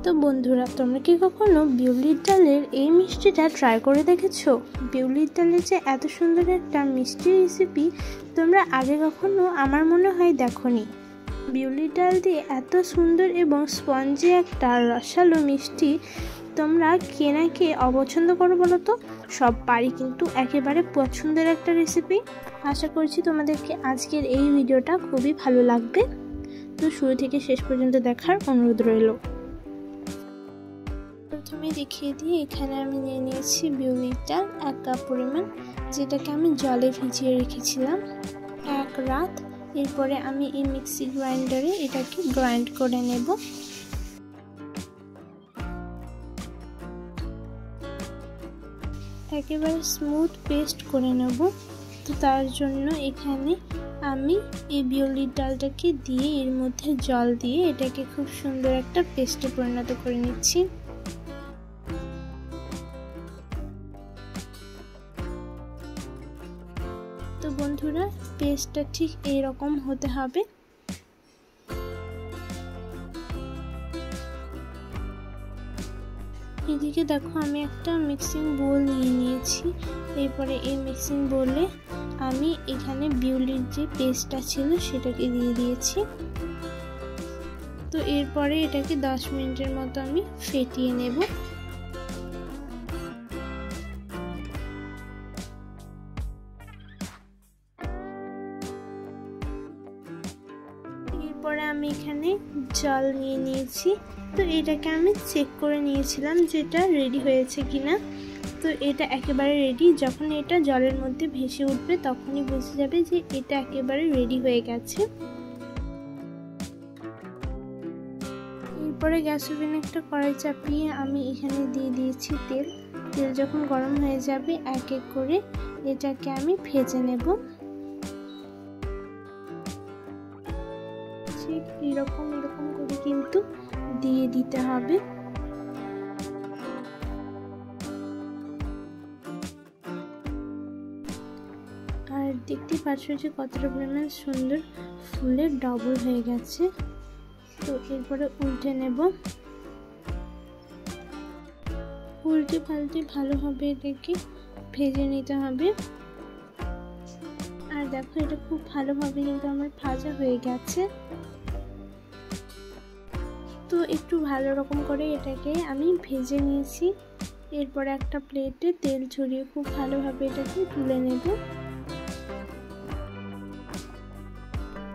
তো বন্ধুরা, তোমরা কি কখনো বিউলির ডালের এই মিষ্টিটা ট্রাই করে দেখেছো? বিউলির ডালের যে এত সুন্দর একটা মিষ্টি রেসিপি তোমরা আগে কখনো আমার মনে হয় দেখোনি। বিউলির ডাল দিয়ে এত সুন্দর এবং স্পঞ্জি একটা রসালো মিষ্টি তোমরা কে না কে অপছন্দ করো বলো তো? সব পারি কিন্তু একেবারে পছন্দের একটা রেসিপি। আশা করছি তোমাদেরকে আজকের এই ভিডিওটা খুবই ভালো লাগবে। তো শুরু থেকে শেষ পর্যন্ত দেখার অনুরোধ রইল। প্রথমে দেখিয়ে দিই, এখানে আমি নিয়ে নিয়েছি বিউলির ডাল 1 কাপ পরিমাণ, যেটাকে আমি জলে ভিজিয়ে রেখেছিলাম 1 রাত। এরপরে আমি এই মিক্সি গ্রাইন্ডারে এটাকে গ্রাইন্ড করে নেব। একেবারে স্মুথ পেস্ট করে নেব। তো তার জন্য এখানে আমি এই বিউলির ডালটাকে দিয়ে এর মধ্যে জল দিয়ে এটাকে খুব সুন্দর একটা পেস্টে পরিণত করে নিচ্ছি। তো বন্ধুরা, পেস্টটা ঠিক এইরকম হতে হবে। এদিকে দেখো, আমি একটা মিক্সিং বোল নিয়ে নিয়েছি। এরপরে এই মিক্সিং বোলে আমি এখানে বিউলির যে পেস্টটা ছিল সেটাকে দিয়ে দিয়েছি। তো এরপরে এটাকে 10 মিনিটের মতো আমি ফেটিয়ে নেব। এরপরে আমি এখানে জল নিয়ে নিয়েছি। তো এটাকে আমি চেক করে নিয়েছিলাম যেটা রেডি হয়েছে কিনা। তো এটা একেবারে রেডি। যখন এটা জলের মধ্যে ভেসে উঠবে তখনই বুঝে যাবে যে এটা একেবারে রেডি হয়ে গেছে। এরপরে গ্যাস ওভেনে একটা কড়াই চাপিয়ে আমি এখানে দিয়ে দিয়েছি তেল। তেল যখন গরম হয়ে যাবে এক এক করে এটাকে আমি ভেজে নেব। ঠিক এরকম করে কিন্তু দিয়ে দিতে হবে। আর দেখতে পাচ্ছ যে কতটা পরিমাণ সুন্দর ফুলে ডবল হয়ে গেছে। তো এরপরে উল্টে নেব। উল্টে পাল্টে ভালোভাবে এটাকে ভেজে নিতে হবে। আর দেখো, এটা খুব ভালোভাবে কিন্তু আমার ভাজা হয়ে গেছে। তো একটু ভালো রকম করে এটাকে আমি ভেজে নিয়েছি। এরপরে একটা প্লেটে তেল ছড়িয়ে খুব ভালোভাবে এটাকে তুলে নেব।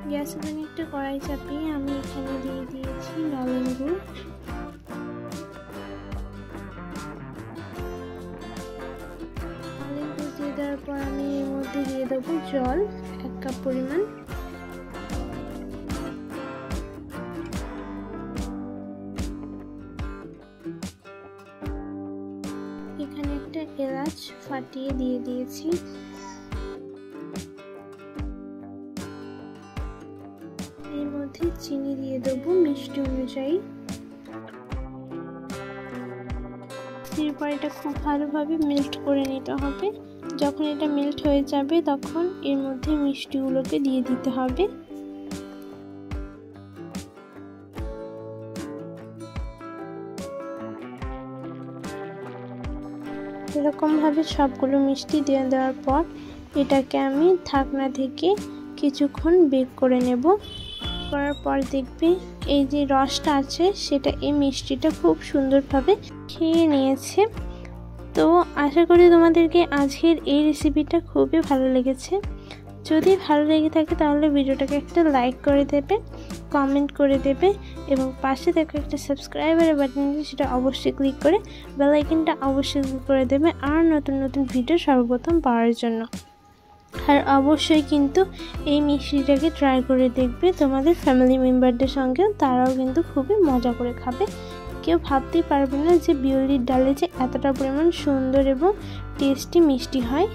গ্যাস ওভেনে একটা কড়াই চাপিয়ে আমি এখানে দিয়ে দিয়েছি নলেন গুড়। নলেন গুড় দিয়ে দেওয়ার পর আমি এর মধ্যে দিয়ে দেবো জল 1 কাপ পরিমাণ। এখানে একটা এলাচ ফাটিয়ে দিয়ে দিয়েছি। এর মধ্যে চিনি দিয়ে দেবো মিষ্টি অনুযায়ী। এরপর এটা খুব ভালোভাবে মেল্ট করে নিতে হবে। যখন এটা মেল্ট হয়ে যাবে তখন এর মধ্যে মিষ্টিগুলোকে দিয়ে দিতে হবে। এরকমভাবে সবগুলো মিষ্টি দিয়ে দেওয়ার পর এটাকে আমি ঢাকনা থেকে কিছুক্ষণ বেক করে নেব। করার পর দেখবে এই যে রসটা আছে সেটা এই মিষ্টিটা খুব সুন্দরভাবে খেয়ে নিয়েছে। তো আশা করি তোমাদেরকে আজকের এই রেসিপিটা খুবই ভালো লেগেছে। যদি ভালো লেগে থাকে তাহলে ভিডিওটাকে একটা লাইক করে দেবে, কমেন্ট করে দেবে এবং পাশে দেখো একটা সাবস্ক্রাইবারের বাটন আছে, সেটা অবশ্যই ক্লিক করে বেল আইকনটা অবশ্যই ক্লিক করে দেবে আর নতুন নতুন ভিডিও সর্বপ্রথম পাওয়ার জন্য। আর অবশ্যই কিন্তু এই মিষ্টিটাকে ট্রাই করে দেখবে তোমাদের ফ্যামিলি মেম্বারদের সঙ্গে, তারাও কিন্তু খুবই মজা করে খাবে। কেউ ভাবতেই পারবে না যে বিউলির ডালে যে এতটা পরিমাণ সুন্দর এবং টেস্টি মিষ্টি হয়।